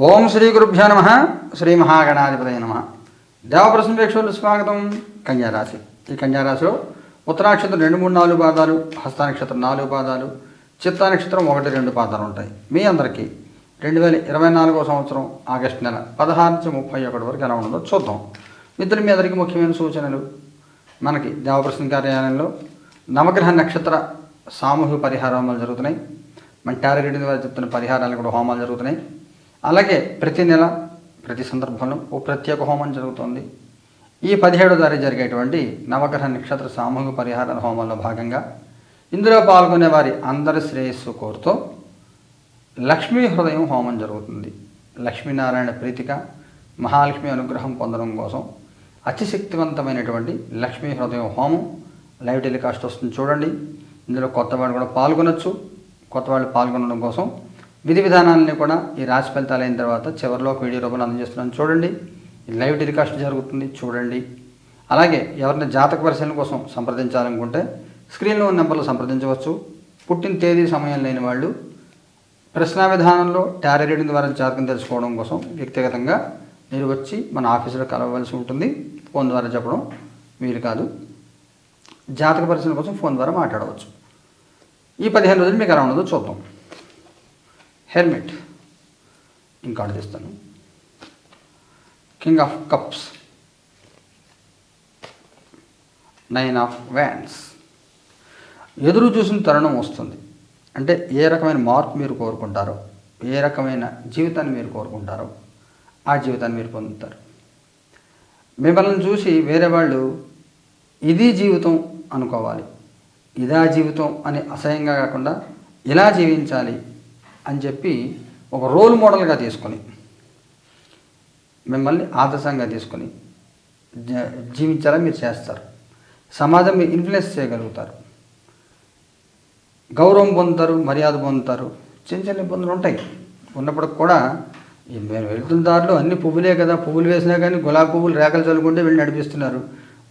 ఓం శ్రీ గురుభ్యో నమ. శ్రీ మహాగణాధిపతయ నమ. దేవప్రశ్న ప్రేక్షకులు స్వాగతం. కన్యారాశి. ఈ కన్యారాశిలో ఉత్తరానక్షత్రం 2, 3, 4 పాదాలు, హస్తానక్షత్రం 4 పాదాలు, చిత్తానక్షత్రం 1, 2 పాదాలు ఉంటాయి. మీ అందరికీ 2024 సంవత్సరం ఆగస్టు నెల 16 నుంచి 31 వరకు ఎలా ఉండదో చూద్దాం. మిత్రులు, మీ అందరికీ ముఖ్యమైన సూచనలు. మనకి దేవప్రశ్న కార్యాలయంలో నవగ్రహ నక్షత్ర సామూహిక పరిహార హోమాలు జరుగుతున్నాయి. మన టారో రీడింగ్ ద్వారా చెప్తున్న పరిహారాలు కూడా హోమాలు జరుగుతున్నాయి. అలాగే ప్రతి నెల ప్రతి సందర్భంలో ఓ ప్రత్యేక హోమం జరుగుతుంది. ఈ 17వ తారీఖు జరిగేటువంటి నవగ్రహ నక్షత్ర సామూహిక పరిహార హోమంలో భాగంగా ఇందులో పాల్గొనే వారి అందరి శ్రేయస్సు కోరుతూ లక్ష్మీ హృదయం హోమం జరుగుతుంది. లక్ష్మీనారాయణ ప్రీతిక మహాలక్ష్మి అనుగ్రహం పొందడం కోసం అతి శక్తివంతమైనటువంటి లక్ష్మీ హృదయం హోమం లైవ్ టెలికాస్ట్ వస్తుంది, చూడండి. ఇందులో కొత్త వాళ్ళు కూడా పాల్గొనొచ్చు. కొత్త వాళ్ళు పాల్గొనడం కోసం విధి విధానాలని కూడా ఈ రాశి ఫలితాలు అయిన తర్వాత చివరిలో ఒక వీడియో రూపంలో అందజేస్తున్నాను, చూడండి. లైవ్ టెలికాస్ట్ జరుగుతుంది, చూడండి. అలాగే ఎవరైనా జాతక పరిశీలన కోసం సంప్రదించాలనుకుంటే స్క్రీన్లో ఉన్న నెంబర్లో సంప్రదించవచ్చు. పుట్టిన తేదీ సమయం లేని వాళ్ళు ప్రశ్న విధానంలో టారో రీడింగ్ ద్వారా జాతకం తెలుసుకోవడం కోసం వ్యక్తిగతంగా మీరు వచ్చి మన ఆఫీసులో కలవవలసి ఉంటుంది. ఫోన్ ద్వారా చెప్పడం వీలు కాదు. జాతక పరిశీలన కోసం ఫోన్ ద్వారా మాట్లాడవచ్చు. ఈ 15 రోజులు మీకు ఎలా ఉండదో చూద్దాం. హెర్మిట్ ఇంకాడు తీస్తాను. King of cups, 9 of wands. ఎదురు చూసిన తరుణం వస్తుంది. అంటే ఏ రకమైన మార్పు మీరు కోరుకుంటారో, ఏ రకమైన జీవితాన్ని మీరు కోరుకుంటారో ఆ జీవితాన్ని మీరు పొందుతారు. మిమ్మల్ని చూసి వేరే వాళ్ళు ఇది జీవితం అనుకోవాలి, ఇదా జీవితం అని అసహ్యంగా కాకుండా ఇలా జీవించాలి అని చెప్పి ఒక రోల్ మోడల్గా తీసుకొని మిమ్మల్ని ఆదర్శంగా తీసుకొని జీవించాలని మీరు చేస్తారు. సమాజం మీరు ఇన్ఫ్లుయెన్స్ చేయగలుగుతారు. గౌరవం పొందుతారు, మర్యాద పొందుతారు. చిన్న చిన్న ఇబ్బందులు ఉంటాయి. ఉన్నప్పటికి కూడా మేము వెళ్తున్న దారిలో అన్ని పువ్వులే కదా, పువ్వులు వేసినా కానీ గులాబీ పువ్వులు రేఖలు చల్లుకుంటే వెళ్ళి నడిపిస్తున్నారు.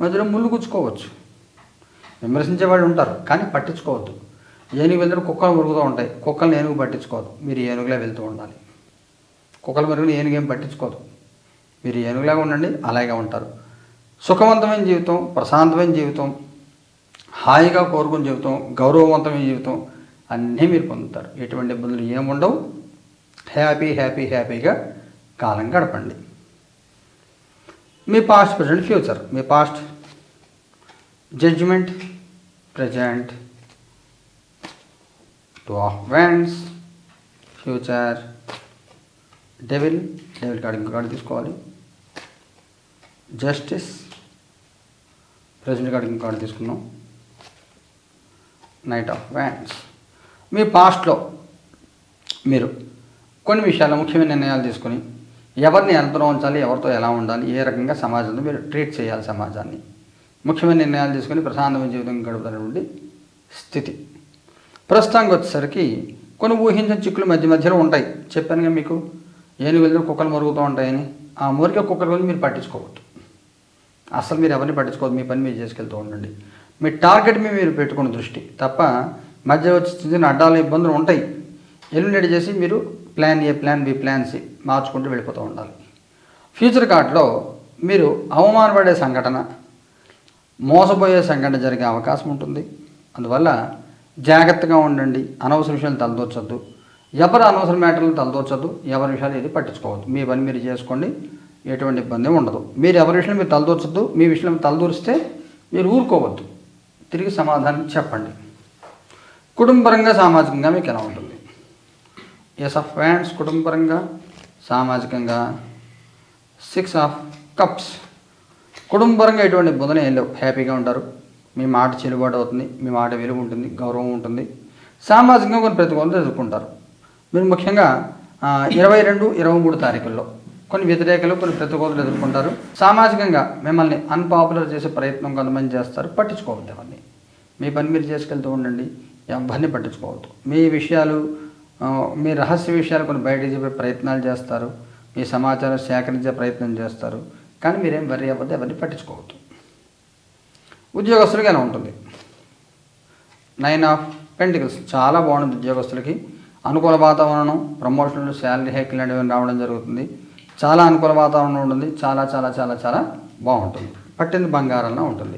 మధ్యలో ముళ్ళు గుచ్చుకోవచ్చు. విమర్శించే వాళ్ళు ఉంటారు, కానీ పట్టించుకోవద్దు. ఏనుగు వెళ్తే కుక్కలు మురుగుతూ ఉంటాయి. కుక్కలను ఏనుగు పట్టించుకోదు, మీరు ఏనుగులా వెళ్తూ ఉండాలి. కుక్కల మరుగుని ఏనుగు ఏం పట్టించుకోదు, మీరు ఏనుగులాగా ఉండండి, అలాగే ఉంటారు. సుఖవంతమైన జీవితం, ప్రశాంతమైన జీవితం, హాయిగా కోరుకుని జీవితం, గౌరవవంతమైన జీవితం అన్నీ మీరు పొందుతారు. ఎటువంటి ఇబ్బందులు ఏముండవు. హ్యాపీగా కాలం గడపండి. మీ పాస్ట్, ప్రజెంట్, ఫ్యూచర్. మీ past judgement, present 2 of wands, future devil card, ఇంకో కార్డు తీసుకోవాలి. జస్టిస్, ప్రెజెంట్ కార్డు, ఇంకో కార్డు తీసుకున్నాం. Knight of wands. మీ పాస్ట్లో మీరు కొన్ని విషయాల్లో ముఖ్యమైన నిర్ణయాలు తీసుకొని ఎవరిని ఎంతలో ఉంచాలి, ఎవరితో ఎలా ఉండాలి, ఏ రకంగా సమాజంలో మీరు ట్రీట్ చేయాలి, సమాజాన్ని ముఖ్యమైన నిర్ణయాలు తీసుకొని ప్రశాంతమైన జీవితం గడుపుతున్నటువంటి స్థితి. ప్రస్తుతానికి వచ్చేసరికి కొన్ని ఊహించిన చిక్కులు మధ్యలో ఉంటాయి. చెప్పానుగా మీకు, ఏనుగు వెళ్తే కుక్కలు మరుగుతూ ఉంటాయని. ఆ మురికే కుక్కల గురించి మీరు పట్టించుకోవద్దు. అసలు మీరు ఎవరిని పట్టించుకోవద్దు. మీ పని మీరు చేసుకెళ్తూ ఉండండి. మీ టార్గెట్ మీరు పెట్టుకున్న దృష్టి తప్ప మధ్య వచ్చి చిన్న అడ్డాలు ఇబ్బందులు ఉంటాయి. ఎలిమినేట్ చేసి మీరు plan A, plan B, plan C మార్చుకుంటూ వెళ్ళిపోతూ ఉండాలి. ఫ్యూచర్ కార్డులో మీరు అవమానపడే సంఘటన, మోసపోయే సంఘటన జరిగే అవకాశం ఉంటుంది. అందువల్ల జాగ్రత్తగా ఉండండి. అనవసర విషయాలు తలదూర్చొద్దు. ఎవరు అనవసర మ్యాటర్లు తలదూర్చొద్దు. ఎవరి విషయాలు ఏది పట్టించుకోవద్దు. మీ పని మీరు చేసుకోండి, ఎటువంటి ఇబ్బంది ఉండదు. మీరు ఎవరి విషయంలో మీరు తలదూర్చొద్దు. మీ విషయంలో తలదూరిస్తే మీరు ఊరుకోవద్దు, తిరిగి సమాధానం చెప్పండి. కుటుంబపరంగా, సామాజికంగా మీకు ఎలా ఉంటుంది? ఎస్ ఆఫ్ వ్యాండ్స్, కుటుంబపరంగా, సామాజికంగా 6 ఆఫ్ కప్స్. కుటుంబపరంగా ఎటువంటి ఇబ్బందులు ఏం లేవు, హ్యాపీగా ఉంటారు. మీ మాట చెల్లుబాటు అవుతుంది, మీ మాట విలువ ఉంటుంది, గౌరవం ఉంటుంది. సామాజికంగా కొన్ని ప్రతికూలతలు ఎదుర్కొంటారు. మీరు ముఖ్యంగా 22, 23 తారీఖుల్లో కొన్ని వ్యతిరేకలు, కొన్ని ప్రతికూలతలు ఎదుర్కొంటారు. సామాజికంగా మిమ్మల్ని అన్పాపులర్ చేసే ప్రయత్నం కొంతమంది చేస్తారు. పట్టించుకోవద్దు ఎవరిని. మీ పని మీరు చేసుకెళ్తూ ఉండండి, ఎవరిని పట్టించుకోవద్దు. మీ విషయాలు, మీ రహస్య విషయాలు కొన్ని బయటకు చెప్పే ప్రయత్నాలు చేస్తారు. మీ సమాచారం సేకరించే ప్రయత్నం చేస్తారు. కానీ మీరేం వర్రీ అవ్వద్దు, ఎవరిని పట్టించుకోవద్దు. ఉద్యోగస్తులకి ఎలా ఉంటుంది? 9 ఆఫ్ పెంటికల్స్. చాలా బాగుంటుంది ఉద్యోగస్తులకి. అనుకూల వాతావరణం, ప్రమోషన్లు, శాలరీ హైక్ లాంటివి రావడం జరుగుతుంది. చాలా అనుకూల వాతావరణం ఉంటుంది. చాలా చాలా చాలా చాలా బాగుంటుంది. పట్టింది బంగారంలో ఉంటుంది.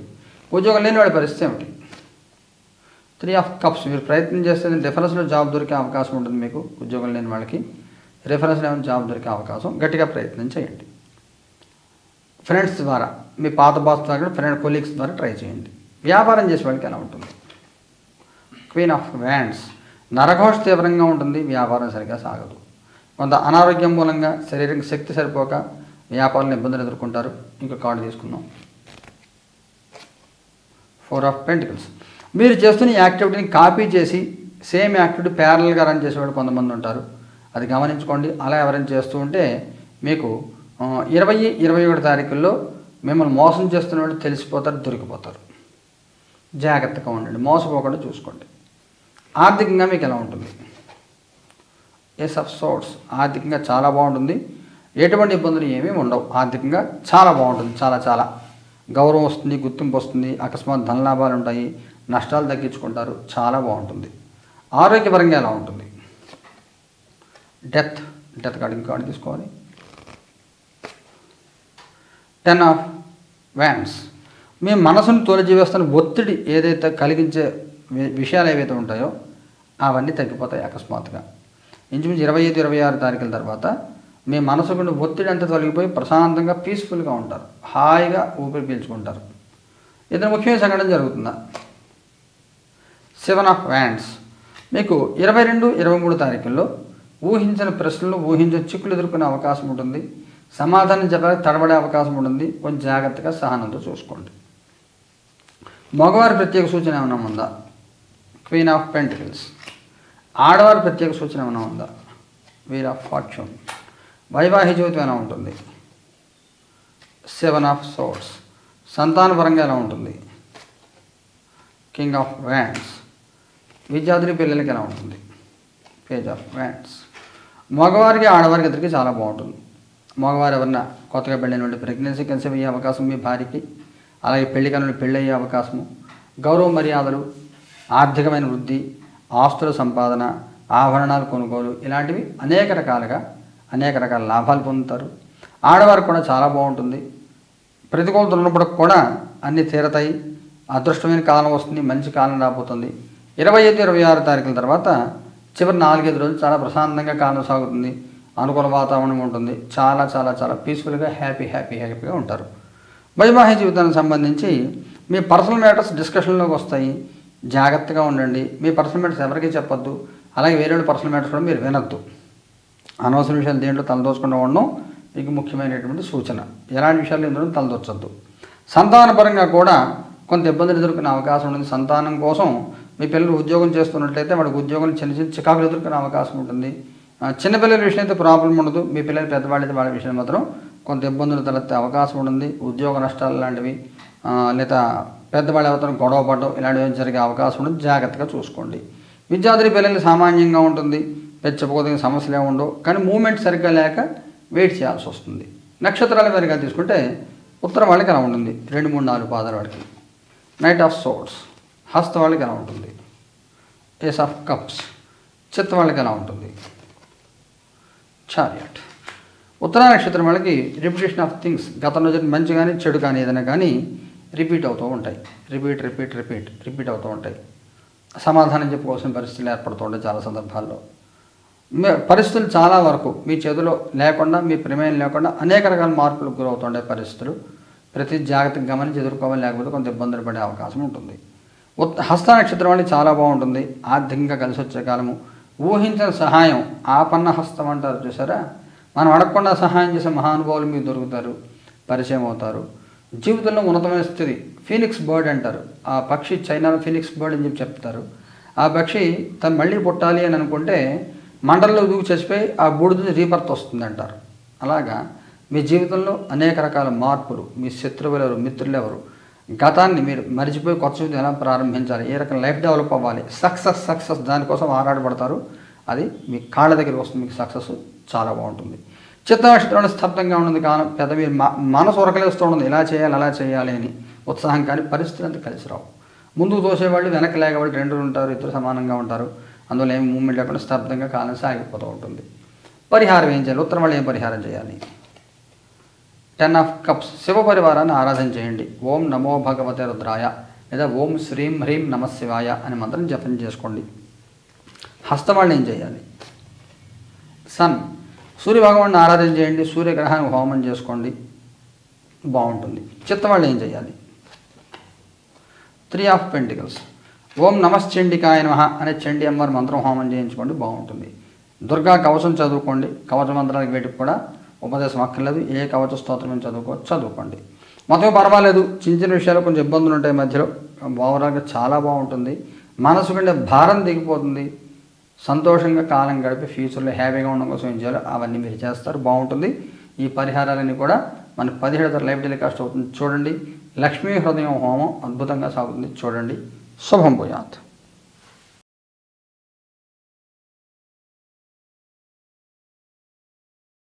ఉద్యోగం లేని వాడి పరిస్థితి ఏమిటి? 3 ఆఫ్ కప్స్. మీరు ప్రయత్నం చేస్తే రిఫరెన్స్లో జాబ్ దొరికే అవకాశం ఉంటుంది. మీకు ఉద్యోగం లేని వాళ్ళకి రిఫరెన్స్లో ఏమైనా జాబ్ దొరికే అవకాశం, గట్టిగా ప్రయత్నం చేయండి. ఫ్రెండ్స్ ద్వారా, మీ పాత బాస్ ద్వారా, ఫ్రెండ్ కొలీగ్స్ ద్వారా ట్రై చేయండి. వ్యాపారం చేసే వాళ్ళకి ఎలా ఉంటుంది? Queen of wands. నరఘోష తీవ్రంగా ఉంటుంది. వ్యాపారం సరిగ్గా సాగదు. కొంత అనారోగ్యం మూలంగా శరీరం శక్తి సరిపోక వ్యాపారంలో ఇబ్బందులు ఎదుర్కొంటారు. ఇంకో కార్డు తీసుకుందాం. 4 ఆఫ్ పెంటికల్స్. మీరు చేస్తున్న యాక్టివిటీని కాపీ చేసి సేమ్ యాక్టివిటీ ప్యారల్గా రన్ చేసేవాళ్ళు కొంతమంది ఉంటారు. అది గమనించుకోండి. అలా ఎవరైనా చేస్తూ ఉంటే మీకు 20, 21 తారీఖుల్లో మిమ్మల్ని మోసం చేస్తున్న వాళ్ళు తెలిసిపోతారు, దొరికిపోతారు. జాగ్రత్తగా ఉండండి, మోసపోకుండా చూసుకోండి. ఆర్థికంగా మీకు ఎలా ఉంటుంది? Ace of swords. ఆర్థికంగా చాలా బాగుంటుంది. ఎటువంటి ఇబ్బందులు ఏమీ ఉండవు. ఆర్థికంగా చాలా బాగుంటుంది. చాలా చాలా గౌరవం వస్తుంది, గుర్తింపు వస్తుంది, అకస్మాత్ ధనలాభాలు ఉంటాయి, నష్టాలు తగ్గించుకుంటారు. చాలా బాగుంటుంది. ఆరోగ్యపరంగా ఎలా ఉంటుంది? డెత్. డెత్ కార్డు ఇంకోటి తీసుకోవాలి. 10 ఆఫ్ వ్యాండ్స్. మీ మనసును తొలచివేస్తున్న ఒత్తిడి ఏదైతే కలిగించే విషయాలు ఏవైతే ఉంటాయో అవన్నీ తగ్గిపోతాయి అకస్మాత్తుగా. ఇంచుమించు 25, 26 తారీఖుల తర్వాత మీ మనసుకు ఒత్తిడి అంతా తొలగిపోయి ప్రశాంతంగా పీస్ఫుల్గా ఉంటారు. హాయిగా ఊపిరి పీల్చుకుంటారు. ఏదైనా ముఖ్యమైన సంఘటన జరుగుతుందా? 7 ఆఫ్ వ్యాండ్స్. మీకు 22, 23 తారీఖుల్లో ఊహించిన ప్రశ్నలు, ఊహించిన చిక్కులు ఎదుర్కొనే అవకాశం ఉంటుంది. సమాధానం చెప్పడానికి తడబడే అవకాశం ఉంటుంది. కొంచెం జాగ్రత్తగా సహనంతో చూసుకోండి. మగవారి ప్రత్యేక సూచన ఏమైనా ఉందా? Queen of pentacles. ఆడవారి ప్రత్యేక సూచన ఏమైనా ఉందా? Wheel of fortune. వైవాహిక జీవితం ఎలా ఉంటుంది? 7 ఆఫ్ సోర్డ్స్. సంతానపరంగా ఎలా ఉంటుంది? King of wands. విద్యార్థులు, పిల్లలకి ఎలా ఉంటుంది? Page of wands. మగవారికి ఆడవారికి ఇద్దరికి చాలా బాగుంటుంది. మగవారు ఎవరన్నా కొత్తగా పెళ్ళైన నుండి ప్రెగ్నెన్సీ కన్సీవ్ అయ్యే అవకాశం మీ భార్యకి, అలాగే పెళ్లి కనులు పెళ్ళి అయ్యే అవకాశము, గౌరవ మర్యాదలు, ఆర్థికమైన వృద్ధి, ఆస్తుల సంపాదన, ఆభరణాలు కొనుగోలు, ఇలాంటివి అనేక రకాల లాభాలు పొందుతారు. ఆడవారికి కూడా చాలా బాగుంటుంది. ప్రతికూలతలు ఉన్నప్పుడు కూడా అన్నీ తీరతాయి. అదృష్టమైన కాలం వస్తుంది, మంచి కాలం రాబోతుంది. 25, 26 తారీఖుల తర్వాత చివరి 4-5 రోజులు చాలా ప్రశాంతంగా కాలం సాగుతుంది. అనుకూల వాతావరణం ఉంటుంది. చాలా చాలా చాలా పీస్ఫుల్గా హ్యాపీగా ఉంటారు. వైవాహిక జీవితానికి సంబంధించి మీ పర్సనల్ మ్యాటర్స్ డిస్కషన్లోకి వస్తాయి. జాగ్రత్తగా ఉండండి. మీ పర్సనల్ మ్యాటర్స్ ఎవరికీ చెప్పొద్దు. అలాగే వేరే పర్సనల్ మ్యాటర్స్ కూడా మీరు వినొద్దు. అనవసర విషయాలు దేంట్లో తలదోచకుండా ఉండడం మీకు ముఖ్యమైనటువంటి సూచన. ఎలాంటి విషయాలు ఇందులో తలదోచొద్దు. సంతానపరంగా కూడా కొంత ఇబ్బందులు ఎదుర్కొనే అవకాశం ఉంటుంది. సంతానం కోసం మీ పిల్లలు ఉద్యోగం చేస్తున్నట్లయితే వాడికి ఉద్యోగం చిన్న చికాకులు ఎదుర్కొనే అవకాశం ఉంటుంది. చిన్నపిల్లల విషయం అయితే ప్రాబ్లం ఉండదు. మీ పిల్లలు పెద్దవాళ్ళైతే వాళ్ళ విషయం మాత్రం కొంత ఇబ్బందులు తలెత్తే అవకాశం ఉంటుంది. ఉద్యోగ నష్టాలు లాంటివి, లేదా పెద్దవాళ్ళు ఎవరితో గొడవ పడడం, ఇలాంటివి జరిగే అవకాశం ఉంటుంది. జాగ్రత్తగా చూసుకోండి. విద్యార్థుల పిల్లలు సామాన్యంగా ఉంటుంది. చెప్పుకోదగిన సమస్యలు ఏమి ఉండవు. కానీ మూమెంట్ సరిగ్గా లేక వెయిట్ చేయాల్సి వస్తుంది. నక్షత్రాల వారిగా తీసుకుంటే ఉత్తరం వాళ్ళకి ఎలా ఉంటుంది? 2, 3, 4 పాదాల వాడికి నైట్ ఆఫ్ సోర్డ్స్. హస్త వాళ్ళకి ఎలా ఉంటుంది? Ace of cups. చిత్త వాళ్ళకి ఎలా ఉంటుంది? చారియట్. ఉత్తర నక్షత్రం వాళ్ళకి రిపిటేషన్ ఆఫ్ థింగ్స్. గతంలో జరిగిన మంచి కానీ చెడు కానీ ఏదైనా కానీ రిపీట్ అవుతూ ఉంటాయి. రిపీట్ అవుతూ ఉంటాయి. సమాధానం చెప్పుకోవాల్సిన పరిస్థితులు ఏర్పడుతూ ఉంటాయి. చాలా సందర్భాల్లో పరిస్థితులు చాలా వరకు మీ చేతిలో లేకుండా, మీ ప్రమేయం లేకుండా అనేక రకాల మార్పులకు గురవుతుండే పరిస్థితులు ప్రతి జాగ్రత్తగా గమనించి ఎదుర్కోవాలి. లేకపోతే కొంత ఇబ్బందులు పడే అవకాశం ఉంటుంది. హస్త నక్షత్రం వాళ్ళకి చాలా బాగుంటుంది. ఆర్థికంగా కలిసి వచ్చే కాలము. ఊహించిన సహాయం, ఆపన్న హస్తం అంటారు చూసారా, మనం అడగకుండా సహాయం చేసే మహానుభావులు మీకు దొరుకుతారు, పరిచయం అవుతారు. జీవితంలో ఉన్నతమైన స్థితి. ఫీనిక్స్ బర్డ్ అంటారు. ఆ పక్షి చైనాలో ఫీనిక్స్ బర్డ్ అని చెప్తారు. ఆ పక్షి తను మళ్ళీ పుట్టాలి అని అనుకుంటే మంటల్లో దూకి చచ్చిపోయి ఆ బూడిద రీబర్త్ వస్తుంది అంటారు. అలాగా మీ జీవితంలో అనేక రకాల మార్పులు. మీ శత్రువులు ఎవరు, మిత్రులు ఎవరు, గతాన్ని మీరు మరిచిపోయి కొత్త జీవితం ఎలా ప్రారంభించాలి, ఏ రకం లైఫ్ డెవలప్ అవ్వాలి, సక్సెస్ దానికోసం ఆరాటపడతారు. అది మీ కాళ్ళ దగ్గర వస్తుంది. మీకు సక్సెస్ చాలా బాగుంటుంది. చిత్త నక్షత్రం స్తబ్దంగా ఉన్నది. కాలం పెద్ద మీరు మనసు ఉరకలేస్తూ ఉంటుంది. ఇలా చేయాలి అలా చేయాలి అని ఉత్సాహం, కానీ పరిస్థితులు అంతా కలిసి రావు. ముందుకు తోసేవాళ్ళు, వెనక్కి లేకవాళ్ళు 2 ఉంటారు. ఇద్దరు సమానంగా ఉంటారు. అందులో ఏమి మూమెంట్ లేకుండా స్తబ్దంగా కాలం సాగిపోతూ ఉంటుంది. పరిహారం ఏం చేయాలి? ఉత్తరం వాళ్ళు ఏం పరిహారం చేయాలి? 10 ఆఫ్ కప్స్ శివ పరివారాన్ని ఆరాధన చేయండి. ఓం నమో భగవతే రుద్రాయ లేదా ఓం శ్రీం హ్రీం నమ శివాయ అనే మంత్రం జపం చేసుకోండి. హస్తం వాళ్ళు ఏం చేయాలి? సన్ సూర్యభగవాన్ని ఆరాధన చేయండి. సూర్యగ్రహానికి హోమం చేసుకోండి, బాగుంటుంది. చిత్తం వాళ్ళు ఏం చేయాలి? 3 ఆఫ్ పెంటికల్స్ ఓం నమశ్చండికాయ నమః అనే చండీ అమ్మవారి మంత్రం హోమం చేయించుకోండి, బాగుంటుంది. దుర్గా కవచం చదువుకోండి. కవచ మంత్రానికి వీటికి కూడా ఉపదేశం అక్కర్లేదు. ఏ కవచ స్తోత్రం చదువుకోండి. మొత్తం పర్వాలేదు, చిన్న చిన్న విషయాలు కొంచెం ఇబ్బందులు ఉంటాయి మధ్యలో. ఓవరాల్గా చాలా బాగుంటుంది. మనసు కంటే భారం దిగిపోతుంది. సంతోషంగా కాలం గడిపి ఫ్యూచర్లో హ్యాపీగా ఉండడం కోసం ఏం చేయాలో అవన్నీ మీరు చేస్తారు, బాగుంటుంది. ఈ పరిహారాలన్నీ కూడా మనకు 17 లైఫ్ టెలికాస్ట్ అవుతుంది, చూడండి. లక్ష్మీ హృదయం హోమం అద్భుతంగా సాగుతుంది, చూడండి. శుభం భూయాత్.